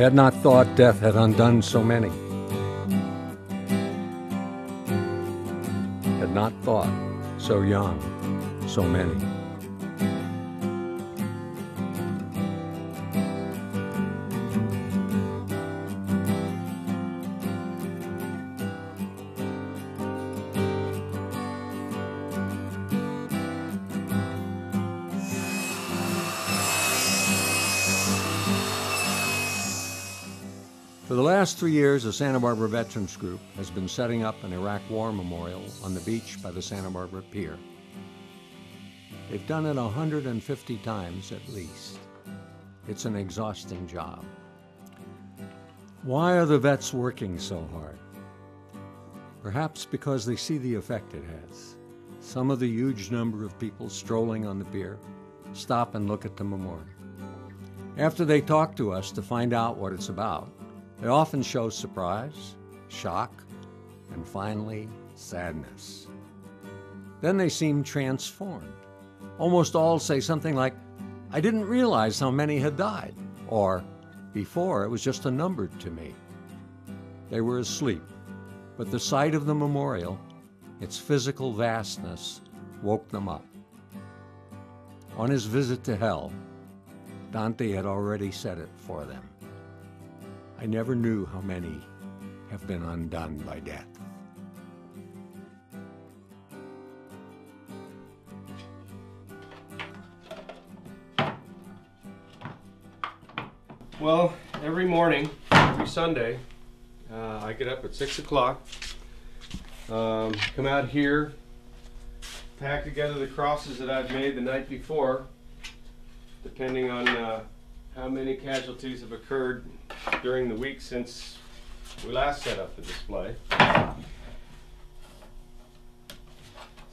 had not thought death had undone so many. Had not thought, so young, so many. For the last 3 years, the Santa Barbara Veterans Group has been setting up an Iraq War memorial on the beach by the Santa Barbara Pier. They've done it 150 times at least. It's an exhausting job. Why are the vets working so hard? Perhaps because they see the effect it has. Some of the huge number of people strolling on the pier stop and look at the memorial. After they talk to us to find out what it's about, they often show surprise, shock, and finally, sadness. Then they seem transformed. Almost all say something like, "I didn't realize how many had died," or, "Before, it was just a number to me." They were asleep, but the sight of the memorial, its physical vastness, woke them up. On his visit to hell, Dante had already said it for them. I never knew how many have been undone by death. Well, every morning, every Sunday, I get up at 6 o'clock, come out here, pack together the crosses that I've made the night before, depending on how many casualties have occurred during the week since we last set up the display.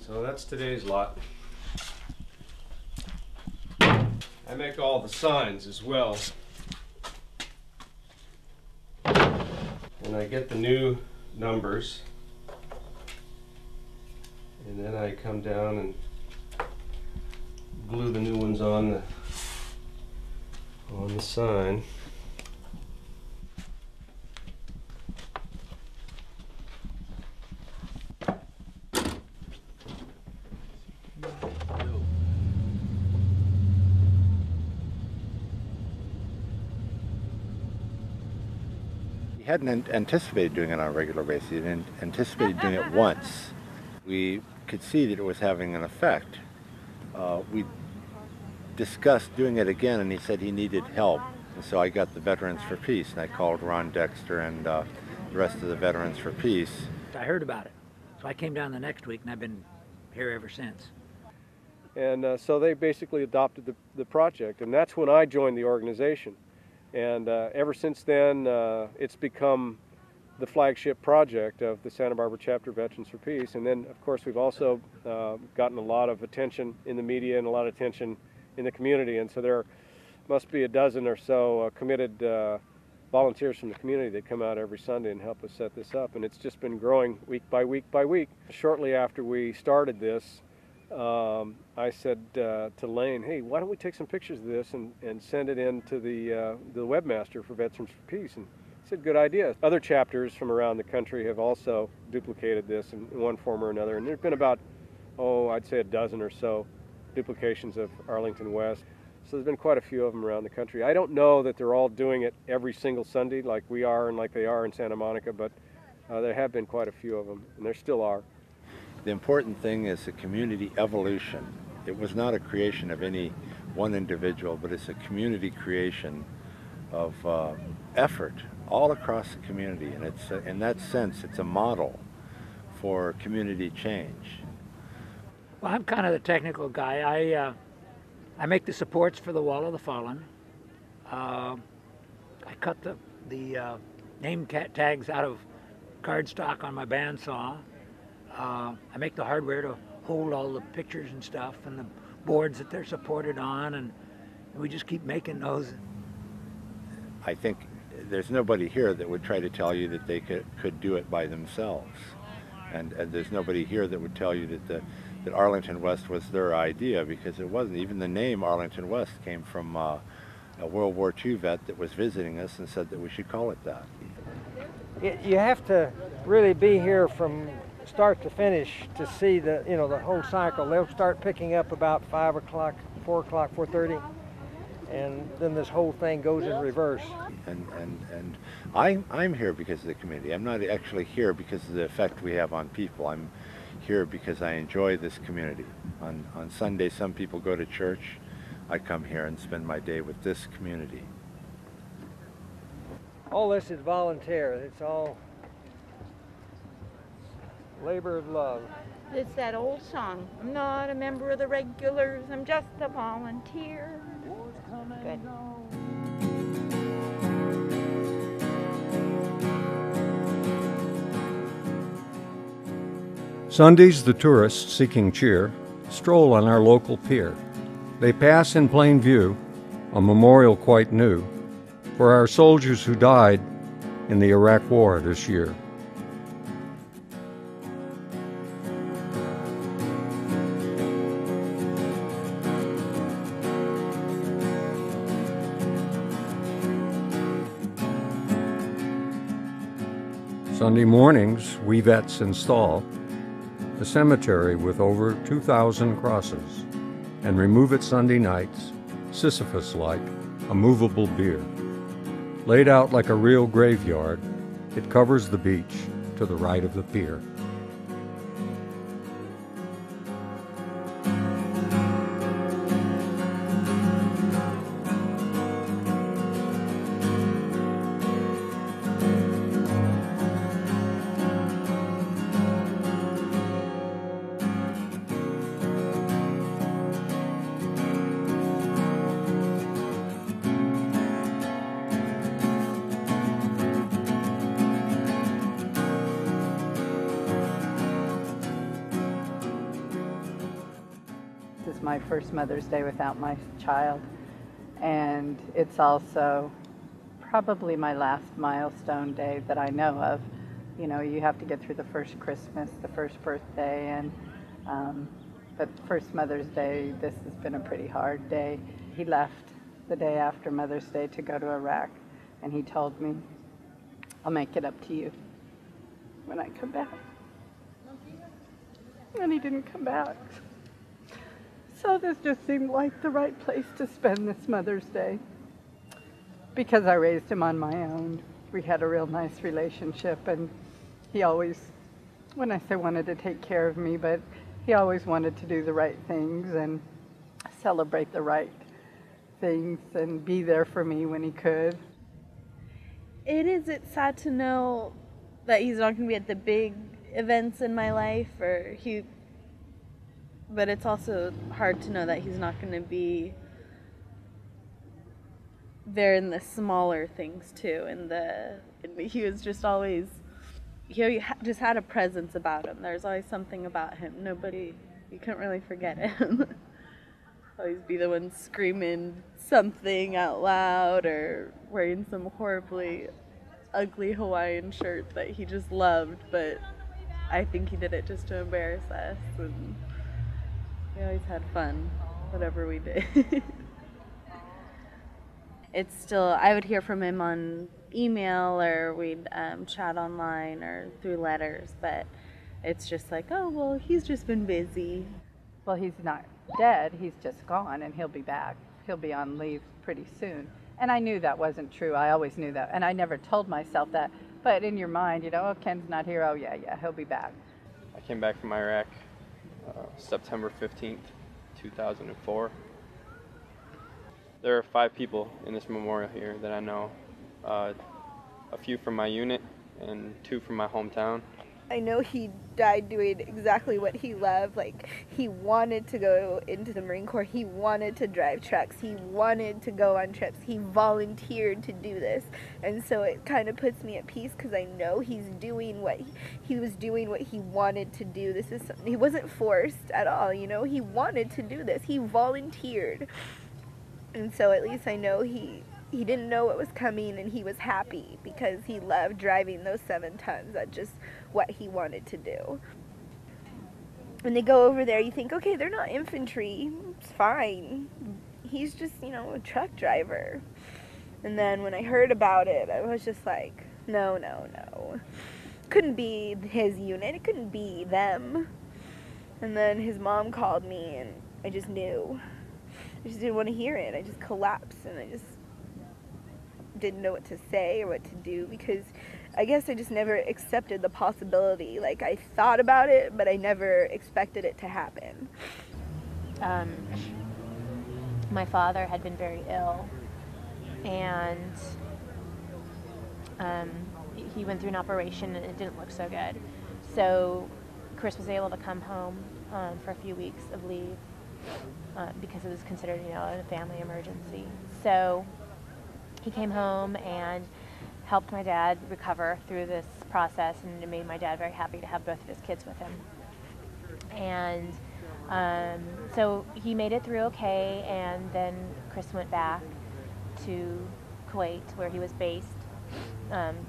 So that's today's lot. I make all the signs as well. And I get the new numbers. And then I come down and glue the new ones on the sign. We hadn't anticipated doing it on a regular basis. We didn't anticipate doing it once. We could see that it was having an effect. We discussed doing it again, and he said he needed help. And so I got the Veterans for Peace, and I called Ron Dexter and the rest of the Veterans for Peace. I heard about it, so I came down the next week, and I've been here ever since. And so they basically adopted the project, and that's when I joined the organization. And ever since then, it's become the flagship project of the Santa Barbara Chapter Veterans for Peace. And then, of course, we've also gotten a lot of attention in the media and a lot of attention in the community. And so there must be a dozen or so committed volunteers from the community that come out every Sunday and help us set this up. And it's just been growing week by week by week. Shortly after we started this, I said to Lane, "Hey, why don't we take some pictures of this and send it in to the webmaster for Veterans for Peace?" And he said, "Good idea." Other chapters from around the country have also duplicated this in one form or another. And there's been about, I'd say a dozen or so duplications of Arlington West. So there's been quite a few of them around the country. I don't know that they're all doing it every single Sunday like we are and like they are in Santa Monica, but there have been quite a few of them, and there still are. The important thing is the community evolution. It was not a creation of any one individual, but it's a community creation of effort all across the community. And it's in that sense, it's a model for community change. Well, I'm kind of the technical guy. I make the supports for the Wall of the Fallen. I cut the name tags out of cardstock on my bandsaw. I make the hardware to hold all the pictures and stuff and the boards that they're supported on, and we just keep making those. I think there's nobody here that would try to tell you that they could do it by themselves. And there's nobody here that would tell you that Arlington West was their idea, because it wasn't. Even the name Arlington West came from a World War II vet that was visiting us and said that we should call it that. You have to really be here from start to finish to see the the whole cycle. They'll start picking up about 5 o'clock, 4 o'clock, 4:30, and then this whole thing goes in reverse. And I'm here because of the community. I'm not actually here because of the effect we have on people. I'm here because I enjoy this community. On Sunday, some people go to church. I come here and spend my day with this community. All this is volunteer. It's all labor of love. It's that old song. I'm not a member of the regulars. I'm just a volunteer. Good. Sundays, the tourists seeking cheer stroll on our local pier. They pass in plain view a memorial quite new for our soldiers who died in the Iraq War this year. Sunday mornings, we vets install a cemetery with over 2,000 crosses and remove it Sunday nights, Sisyphus-like, a movable bier. Laid out like a real graveyard, it covers the beach to the right of the pier. This is my first Mother's Day without my child, and it's also probably my last milestone day that I know of. You know, you have to get through the first Christmas, the first birthday, and but first Mother's Day, this has been a pretty hard day. He left the day after Mother's Day to go to Iraq, and he told me, I'll make it up to you when I come back. And he didn't come back. So this just seemed like the right place to spend this Mother's Day. Because I raised him on my own. We had a real nice relationship, and he always, when I say wanted to take care of me, but he always wanted to do the right things and celebrate the right things and be there for me when he could. It's sad to know that he's not going to be at the big events in my life, but it's also hard to know that he's not going to be there in the smaller things too. He was just always, he just had a presence about him. There's always something about him. You couldn't really forget him. Always be the one screaming something out loud or wearing some horribly ugly Hawaiian shirt that he just loved, but I think he did it just to embarrass us. And we always had fun, whatever we did. It's still, I would hear from him on email, or we'd chat online or through letters, but it's just like, oh, well, he's just been busy. Well, he's not dead, he's just gone, and he'll be back. He'll be on leave pretty soon. And I knew that wasn't true. I always knew that. And I never told myself that. But in your mind, you know, oh, Ken's not here. Oh, yeah, he'll be back. I came back from Iraq September 15th, 2004. There are 5 people in this memorial here that I know. A few from my unit and 2 from my hometown. I know he died doing exactly what he loved. Like, he wanted to go into the Marine Corps. He wanted to drive trucks. He wanted to go on trips. He volunteered to do this. And so it kind of puts me at peace because I know he's doing what he was doing what he wanted to do. He wasn't forced at all, you know. He wanted to do this. He volunteered. And so at least I know he didn't know what was coming, and he was happy because he loved driving those 7 tons. That's just what he wanted to do. When they go over there, you think, okay, they're not infantry. It's fine. he's just, you know, a truck driver. And then when I heard about it, I was just like, no, no, no. Couldn't be his unit. It couldn't be them. And then his mom called me, and I just knew. I just didn't want to hear it. I just collapsed, and I just didn't know what to say or what to do, because I guess I just never accepted the possibility. Like, I thought about it, but I never expected it to happen. My father had been very ill, and he went through an operation, and it didn't look so good. So Chris was able to come home for a few weeks of leave because it was considered, you know, a family emergency. So he came home and helped my dad recover through this process, and it made my dad very happy to have both of his kids with him. And so he made it through okay, and then Chris went back to Kuwait, where he was based,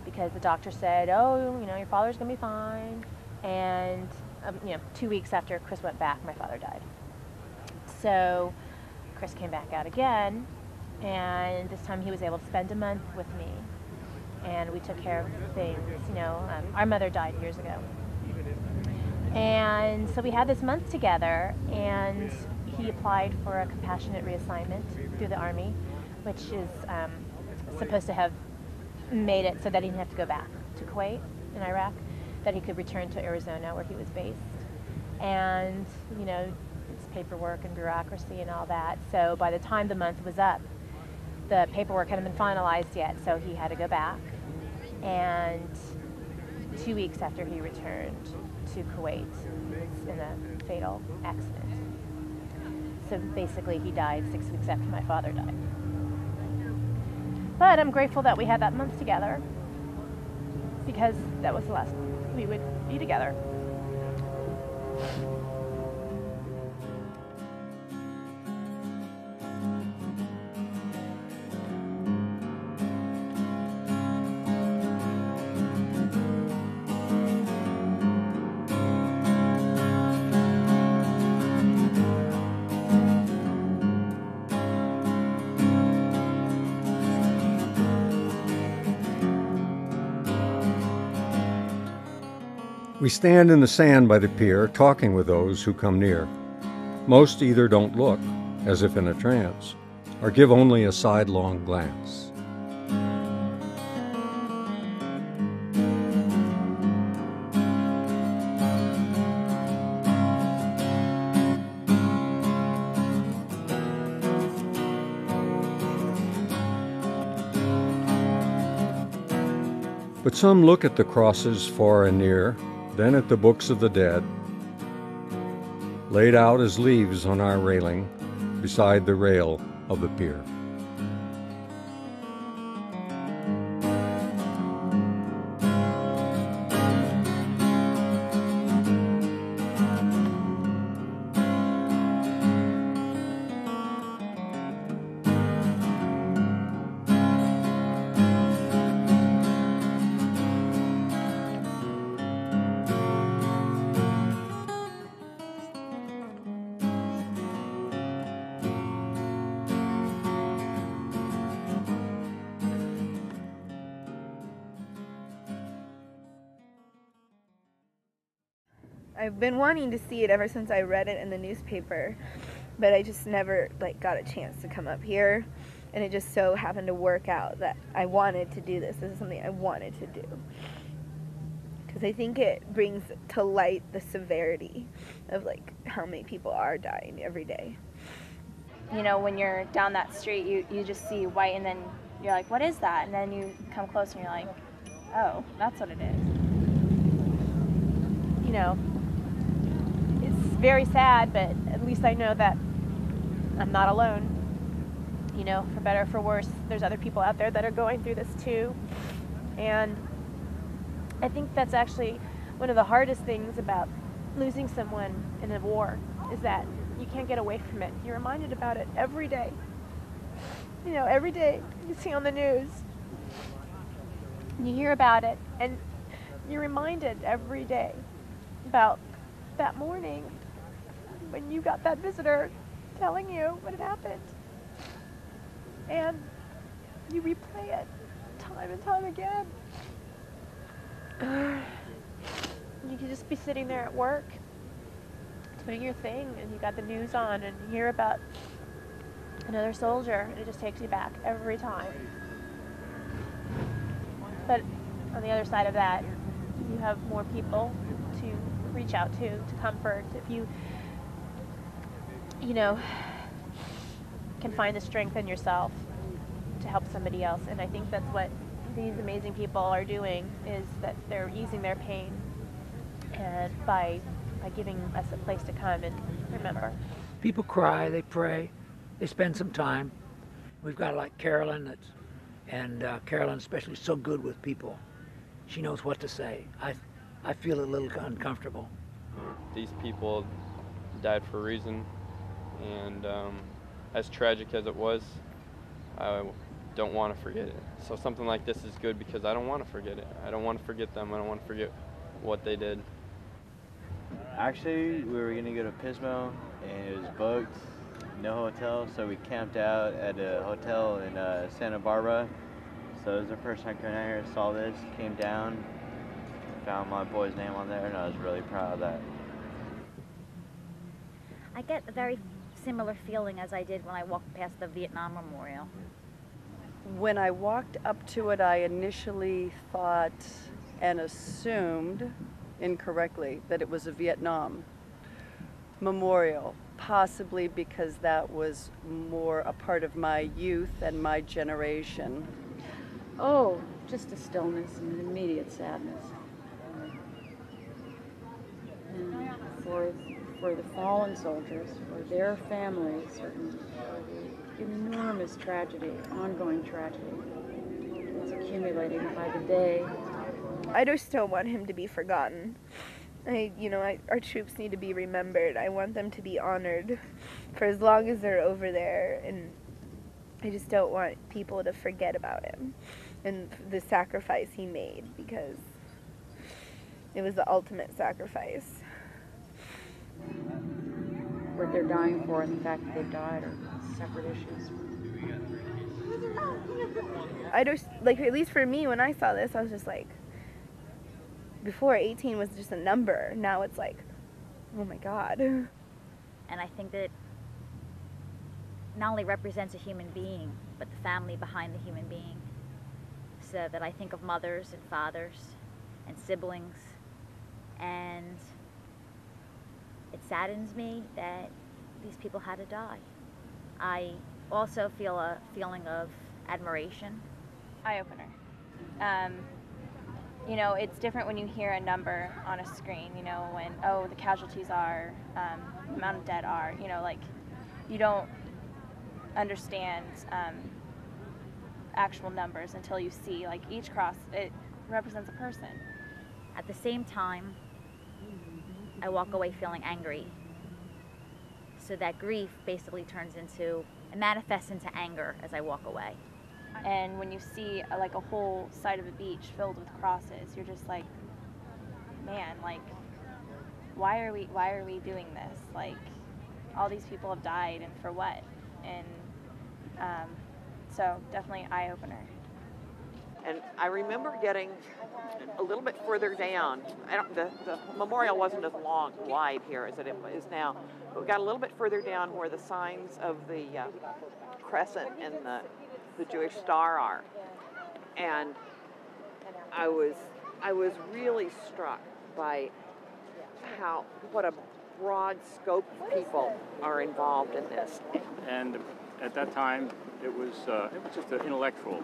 because the doctor said, oh, you know, your father's going to be fine. And, you know, 2 weeks after Chris went back, my father died. So Chris came back out again, and this time he was able to spend a month with me, and we took care of things. You know, our mother died years ago. And so we had this month together, and he applied for a compassionate reassignment through the Army, which is supposed to have made it so that he didn't have to go back to Kuwait in Iraq, that he could return to Arizona where he was based. And, you know, it's paperwork and bureaucracy and all that. So by the time the month was up, the paperwork hadn't been finalized yet, so he had to go back. And 2 weeks after he returned to Kuwait, he was in a fatal accident. So basically he died 6 weeks after my father died. But I'm grateful that we had that month together, because that was the last we would be together. We stand in the sand by the pier, talking with those who come near. Most either don't look, as if in a trance, or give only a sidelong glance. But some look at the crosses far and near, then at the books of the dead, laid out as leaves on our railing beside the rail of the pier. I've been wanting to see it ever since I read it in the newspaper, but I just never got a chance to come up here, and it just so happened to work out that I wanted to do this. This is something I wanted to do, because I think it brings to light the severity of how many people are dying every day. You know, when you're down that street, you just see white, and then you're like, what is that? And then you come close and you're like, oh, that's what it is. You know, very sad, but at least I know that I'm not alone. You know, for better or for worse, there's other people out there that are going through this too. And I think that's actually one of the hardest things about losing someone in a war, is that you can't get away from it. You're reminded about it every day. You know, every day you see on the news, you hear about it, and you're reminded every day about that morning when you got that visitor telling you what had happened. and you replay it time and time again. You could just be sitting there at work doing your thing, and you got the news on, and you hear about another soldier, and it just takes you back every time. But on the other side of that, you have more people to reach out to comfort. If you can find the strength in yourself to help somebody else. And I think that's what these amazing people are doing, is that they're easing their pain, and by giving us a place to come and remember. People cry, they pray, they spend some time. We've got like Carolyn, and Carolyn especially is so good with people. She knows what to say. I feel a little uncomfortable. These people died for a reason, and as tragic as it was, I don't want to forget it. So something like this is good because I don't want to forget it. I don't want to forget them. I don't want to forget what they did. Actually, we were going to go to Pismo, and it was booked, no hotel, so we camped out at a hotel in Santa Barbara. So it was the first time coming out here, saw this, came down, found my boy's name on there, and I was really proud of that. I get a very similar feeling as I did when I walked past the Vietnam Memorial. When I walked up to it, I initially thought and assumed incorrectly that it was a Vietnam memorial, possibly because that was more a part of my youth and my generation. Oh, just a stillness and an immediate sadness. And for the fallen soldiers, for their families, and for the enormous tragedy, ongoing tragedy that's accumulating by the day. I just don't want him to be forgotten. Our troops need to be remembered. I want them to be honored for as long as they're over there, and I just don't want people to forget about him and the sacrifice he made, because it was the ultimate sacrifice. What they're dying for and the fact that they've died are separate issues. I just, at least for me, when I saw this, I was just like, before 18 was just a number. Now it's like, oh my God. And I think that not only represents a human being, but the family behind the human being. So that I think of mothers and fathers and siblings, and it saddens me that these people had to die. I also feel a feeling of admiration. Eye-opener. It's different when you hear a number on a screen, when, the casualties are, the amount of dead are, you don't understand actual numbers until you see, each cross, it represents a person. At the same time, I walk away feeling angry. So that grief basically it manifests into anger as I walk away. And when you see a whole side of a beach filled with crosses, you're just like, man, why are we doing this? All these people have died, and for what? And so definitely eye-opener. And I remember getting a little bit further down. The memorial wasn't as wide here as it is now. But we got a little bit further down where the signs of the crescent and the Jewish star are. And I was really struck by what a broad scope of people are involved in this. And at that time, it was just an intellectual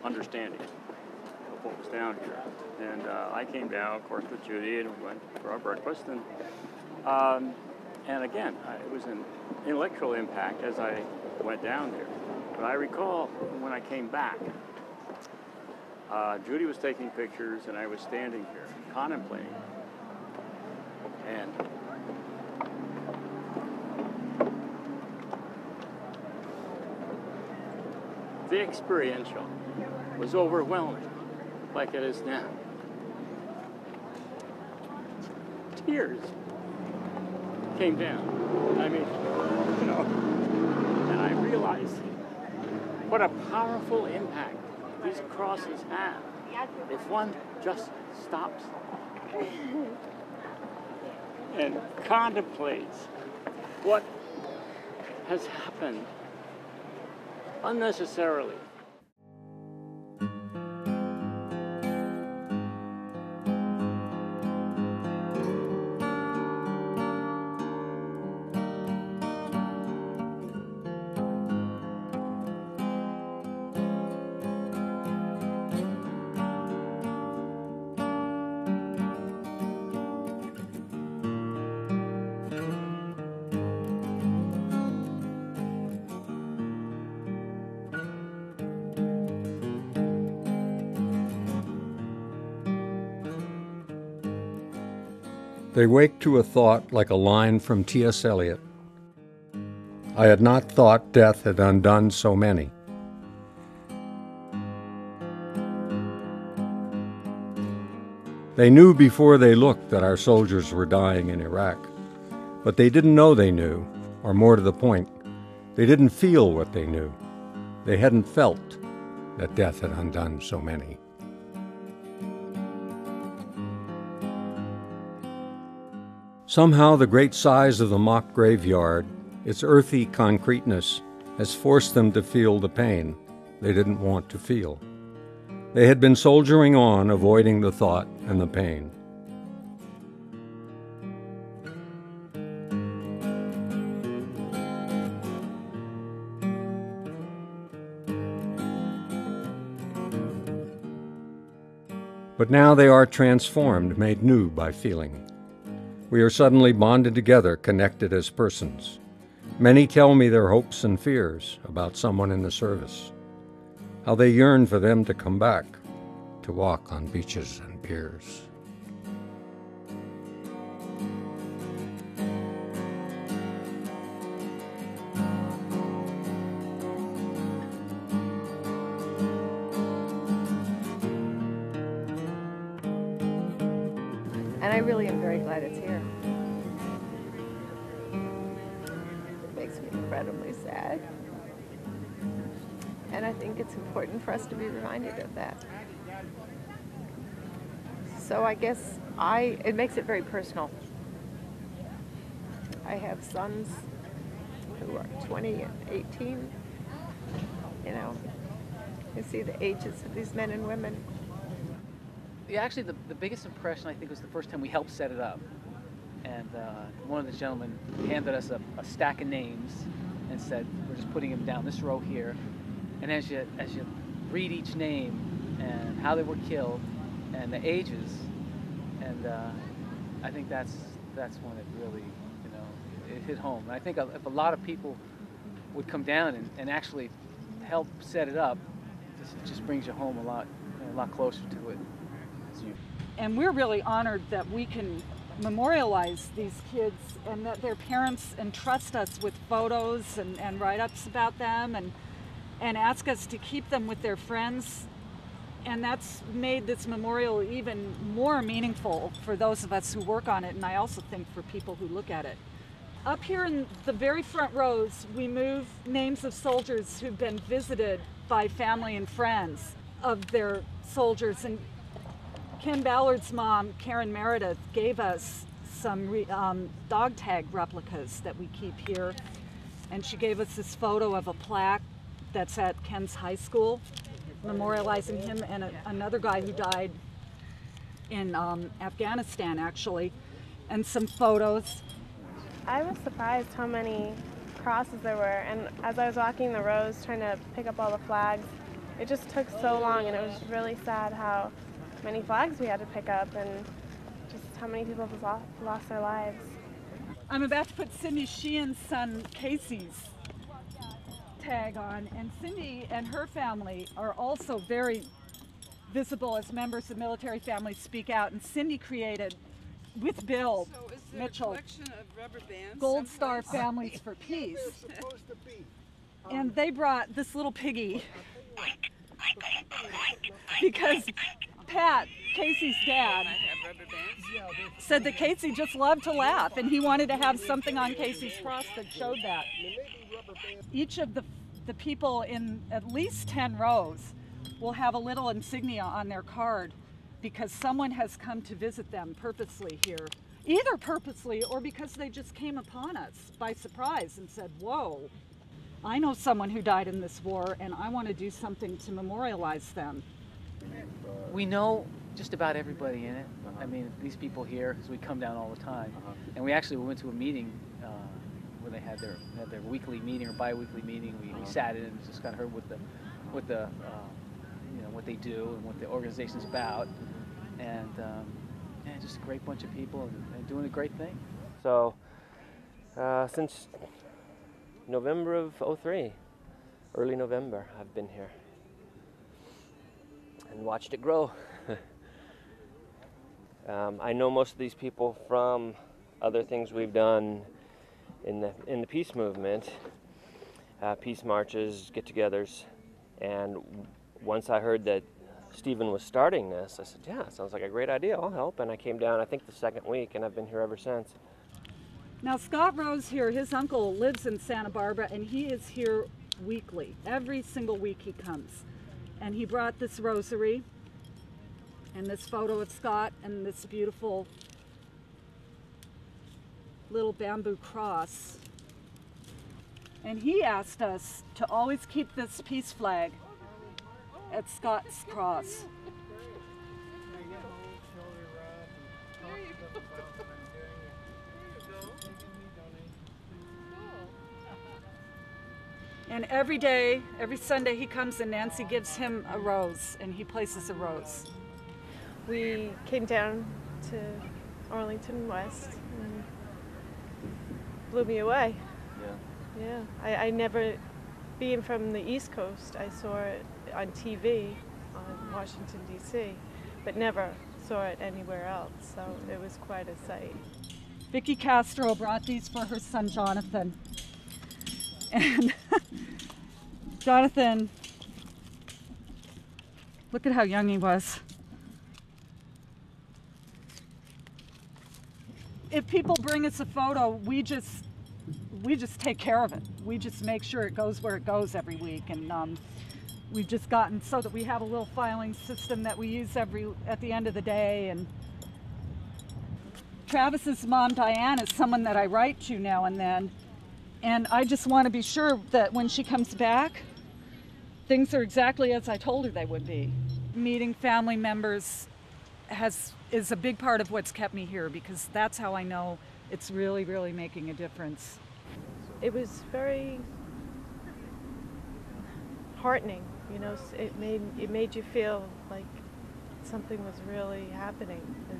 understanding of what was down here. And I came down, of course, with Judy, and we went for our breakfast. And again, it was an intellectual impact as I went down there. But I recall when I came back, Judy was taking pictures, and I was standing here contemplating. And the experiential was overwhelming, like it is now. Tears came down. I mean, and I realized what a powerful impact these crosses have if one just stops and contemplates what has happened unnecessarily. They wake to a thought like a line from T.S. Eliot. I had not thought death had undone so many. They knew before they looked that our soldiers were dying in Iraq, but they didn't know they knew, or more to the point, they didn't feel what they knew. They hadn't felt that death had undone so many. Somehow the great size of the mock graveyard, its earthy concreteness, has forced them to feel the pain they didn't want to feel. They had been soldiering on, avoiding the thought and the pain. But now they are transformed, made new by feeling. We are suddenly bonded together, connected as persons. Many tell me their hopes and fears about someone in the service, how they yearn for them to come back, to walk on beaches and piers. And I really am very glad it's here. It makes me incredibly sad. And I think it's important for us to be reminded of that. So I guess it makes it very personal. I have sons who are 20 and 18. You know, you see the ages of these men and women. Yeah, actually, the biggest impression, I think, was the first time we helped set it up. And one of the gentlemen handed us a stack of names and said, we're just putting them down this row here. And as you read each name and how they were killed and the ages, and I think that's when it really, it hit home. And I think if a lot of people would come down and actually help set it up, it just brings you home a lot closer to it. And we're really honored that we can memorialize these kids and that their parents entrust us with photos and write-ups about them and ask us to keep them with their friends. And that's made this memorial even more meaningful for those of us who work on it, and I also think for people who look at it. Up here in the very front rows, we move names of soldiers who've been visited by family and friends of their soldiers. And Ken Ballard's mom, Karen Meredith, gave us some dog tag replicas that we keep here. And she gave us this photo of a plaque that's at Ken's high school, memorializing him and another guy who died in Afghanistan, actually, and some photos. I was surprised how many crosses there were, and as I was walking the rows trying to pick up all the flags, it just took so long, and it was really sad how many flags we had to pick up and just how many people have lost their lives. I'm about to put Cindy Sheehan's son Casey's tag on, and Cindy and her family are also very visible as members of military families speak out, and Cindy created, with Bill Mitchell, Gold Star Families for Peace. And they brought this little piggy because Pat, Casey's dad, said that Casey just loved to laugh and he wanted to have something on Casey's cross that showed that. Each of the the people in at least 10 rows will have a little insignia on their card because someone has come to visit them purposely here, either purposely or because they just came upon us by surprise and said, whoa, I know someone who died in this war and I want to do something to memorialize them. We know just about everybody in it. I mean, these people here, because we come down all the time. And we went to a meeting where they had their weekly meeting or bi-weekly meeting. We sat in and just kind of heard what the what they do and what the organization's about. And just a great bunch of people and doing a great thing. So since November of '03, early November, I've been here and watched it grow. I know most of these people from other things we've done in the peace movement, peace marches, get-togethers, and once I heard that Stephen was starting this, I said, yeah, sounds like a great idea, I'll help. And I came down, I think, the second week, and I've been here ever since. Now, Scott Rose here, his uncle lives in Santa Barbara, and he is here weekly. Every single week he comes. And he brought this rosary, and this photo of Scott, and this beautiful little bamboo cross. And he asked us to always keep this peace flag at Scott's cross. And every day, every Sunday he comes and Nancy gives him a rose and he places a rose. We came down to Arlington West and blew me away. Yeah. I never, being from the East Coast, I saw it on TV on Washington, D.C., but never saw it anywhere else, so it was quite a sight. Vicky Castro brought these for her son Jonathan. And Jonathan, look at how young he was. If people bring us a photo, we just take care of it. We just make sure it goes where it goes every week. And we've just gotten so that we have a little filing system that we use at the end of the day. And Travis's mom, Diane, is someone that I write to now and then. And I just want to be sure that when she comes back, things are exactly as I told her they would be. Meeting family members is a big part of what's kept me here, because that's how I know it's really, really making a difference. It was very heartening, you know. It made you feel like something was really happening, and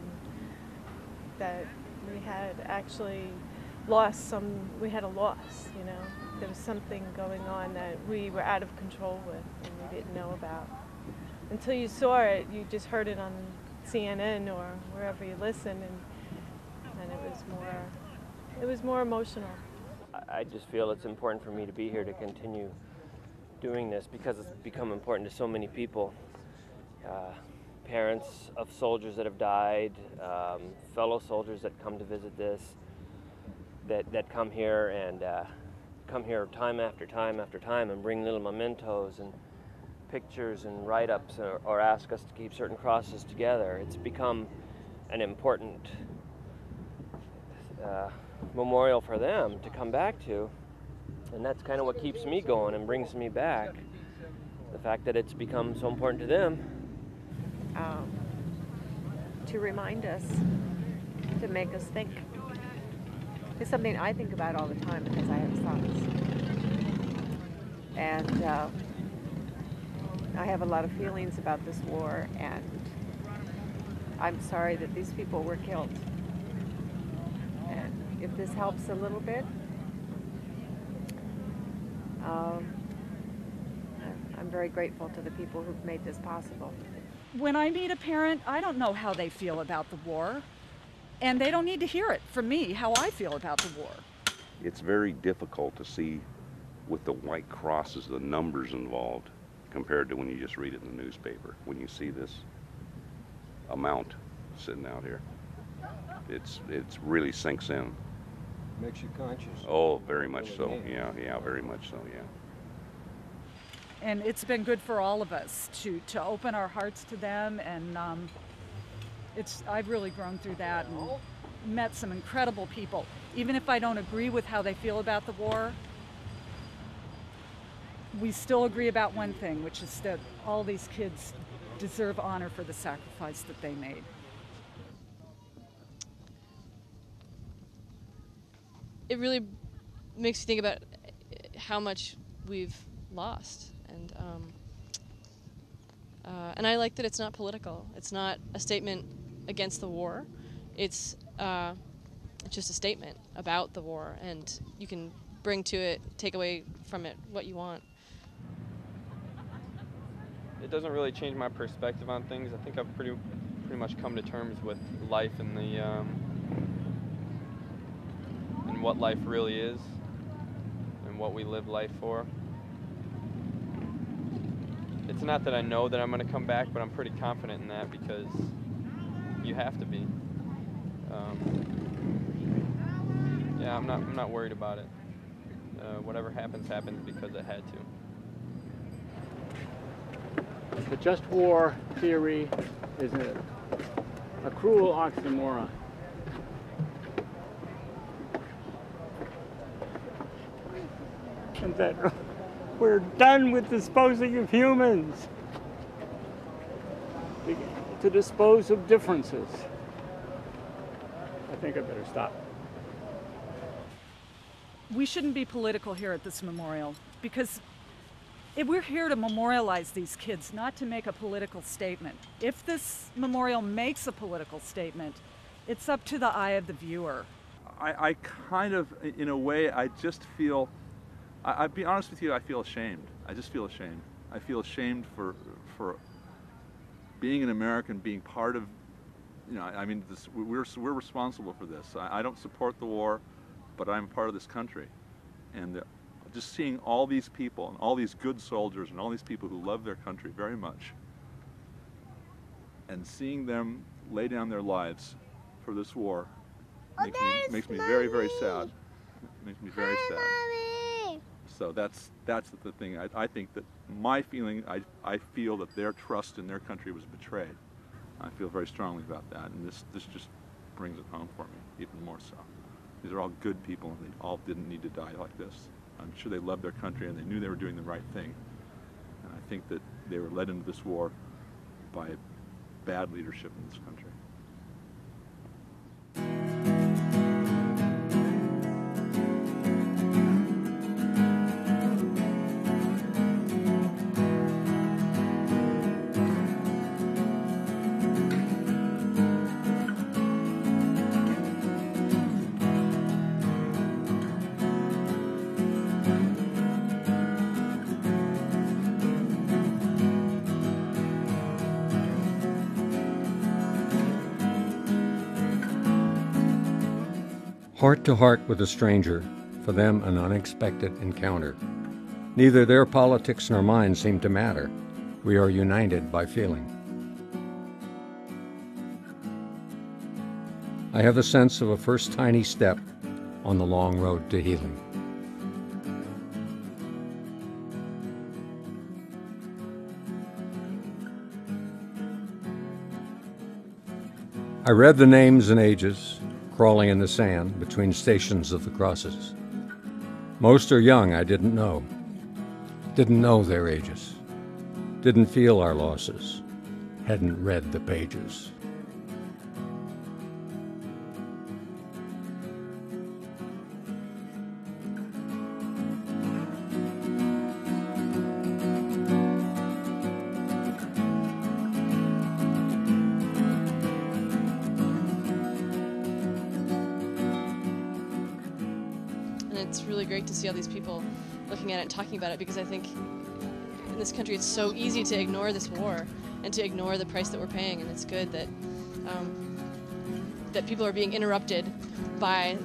that we had actually we had a loss, you know. There was something going on that we were out of control with and we didn't know about. Until you saw it, you just heard it on CNN or wherever you listen, and it was more emotional. I just feel it's important for me to be here to continue doing this because it's become important to so many people. Parents of soldiers that have died, fellow soldiers that come to visit this, that come here and come here time after time after time and bring little mementos and pictures and write-ups or ask us to keep certain crosses together. It's become an important memorial for them to come back to, and that's kind of what keeps me going and brings me back. The fact that it's become so important to them. To remind us, to make us think. It's something I think about all the time because I have sons. And I have a lot of feelings about this war, and I'm sorry that these people were killed. And if this helps a little bit, I'm very grateful to the people who've made this possible. When I meet a parent, I don't know how they feel about the war, and they don't need to hear it from me, how I feel about the war. It's very difficult to see with the white crosses, the numbers involved, compared to when you just read it in the newspaper. When you see this amount sitting out here, it's really sinks in. Makes you conscious. Oh, very much so. Yeah, very much so. Yeah. And it's been good for all of us to open our hearts to them, and I've really grown through that and met some incredible people. Even if I don't agree with how they feel about the war, we still agree about one thing, which is that all these kids deserve honor for the sacrifice that they made. It really makes you think about how much we've lost, and I like that it's not political. It's not a statement against the war. It's just a statement about the war, and you can bring to it, take away from it what you want. It doesn't really change my perspective on things. I think I've pretty much come to terms with life and and what life really is and what we live life for. It's not that I know that I'm going to come back, but I'm pretty confident in that because you have to be. Yeah, I'm not worried about it. Whatever happens, happens because it had to. The just war theory is a cruel oxymoron. And that we're done with disposing of humans to dispose of differences. I think I better stop. We shouldn't be political here at this memorial, because we're here to memorialize these kids, not to make a political statement. If this memorial makes a political statement, it's up to the eye of the viewer. I kind of, in a way, I just feel, I'll be honest with you, I feel ashamed. I just feel ashamed. I feel ashamed for being an American, being part of, I mean, we're responsible for this. I don't support the war, but I'm part of this country. And just seeing all these people and all these good soldiers and all these people who love their country very much, and seeing them lay down their lives for this war makes me very, very sad. Makes me very sad. So that's the thing. I think that my feeling, I feel that their trust in their country was betrayed. I feel very strongly about that, and this just brings it home for me even more so. These are all good people, and they all didn't need to die like this. I'm sure they loved their country and they knew they were doing the right thing. And I think that they were led into this war by bad leadership in this country. Heart to heart with a stranger, for them an unexpected encounter. Neither their politics nor mine seem to matter. We are united by feeling. I have a sense of a first tiny step on the long road to healing. I read the names and ages, crawling in the sand between stations of the crosses. Most are young I didn't know their ages, didn't feel our losses, hadn't read the pages. It's really great to see all these people looking at it and talking about it, because I think in this country it's so easy to ignore this war and to ignore the price that we're paying, and it's good that that people are being interrupted by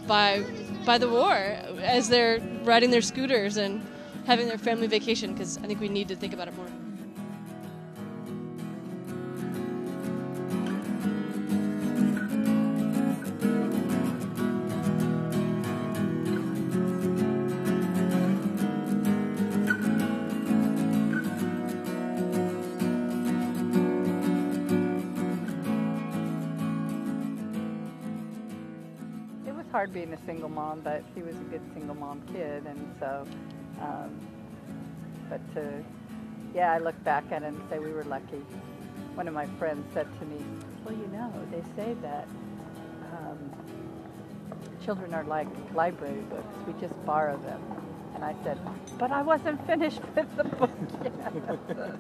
the war as they're riding their scooters and having their family vacation, because I think we need to think about it more. hard being a single mom, but he was a good single mom kid, and so, yeah, I look back at it and say we were lucky. One of my friends said to me, well, you know, they say that children are like library books. We just borrow them. And I said, but I wasn't finished with the book yet.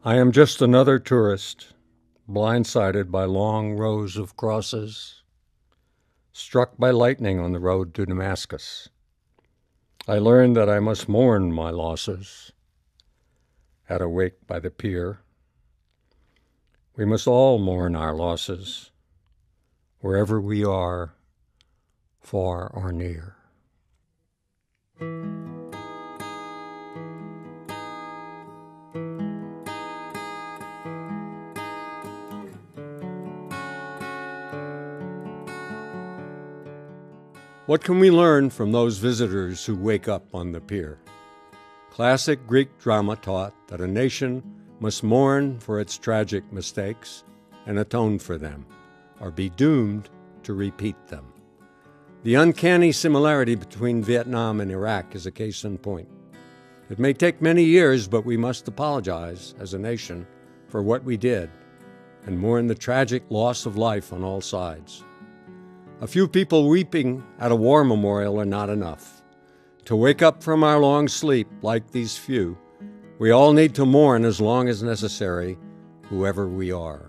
I am just another tourist, blindsided by long rows of crosses, struck by lightning on the road to Damascus. I learned that I must mourn my losses at a wake by the pier. We must all mourn our losses, wherever we are, far or near. What can we learn from those visitors who wake up on the pier? Classic Greek drama taught that a nation must mourn for its tragic mistakes and atone for them, or be doomed to repeat them. The uncanny similarity between Vietnam and Iraq is a case in point. It may take many years, but we must apologize as a nation for what we did and mourn the tragic loss of life on all sides. A few people weeping at a war memorial are not enough. To wake up from our long sleep, like these few, we all need to mourn as long as necessary, whoever we are.